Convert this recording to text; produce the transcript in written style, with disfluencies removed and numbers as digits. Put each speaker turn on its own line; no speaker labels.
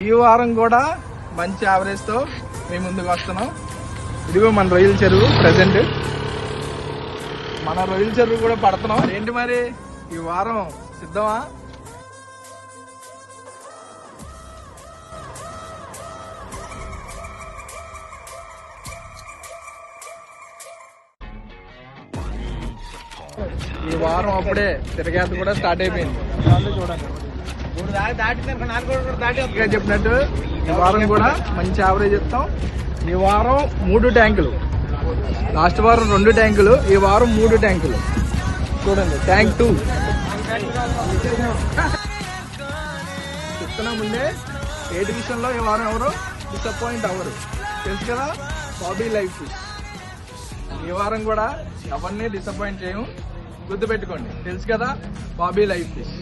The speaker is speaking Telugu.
ఈ వారం కూడా మంచి యావరేజ్ తో మేము ముందుకు వస్తున్నాం. ఇదిగో మన రొయ్యల చెరువు ప్రెసెంట్. మన రొయ్యల చెరువు కూడా పడుతున్నాం. ఏంటి మరి ఈ వారం సిద్ధమా? ఈ వారం అప్పుడే తిరగేత కూడా స్టార్ట్ అయిపోయింది. చూడండి చెప్పినట్టు ఈ వారం కూడా మంచి యావరేజ్ ఇస్తాం. ఈ వారం 3 ట్యాంకులు, లాస్ట్ వారం 2 ట్యాంకులు, ఈ వారం 3 ట్యాంకులు. చూడండి ట్యాంక్ 2 చెప్తున్నా ముందే. ఏటి విషయంలో ఈ వారం ఎవరు డిసప్పాయింట్ అవ్వరు, తెలుసు కదా. బాబీ లైఫ్ ఫిష్ ఈ వారం కూడా ఎవరిని డిసప్పాయింట్ చేయము, గుర్తుపెట్టుకోండి, తెలుసు కదా. Bobby life fish.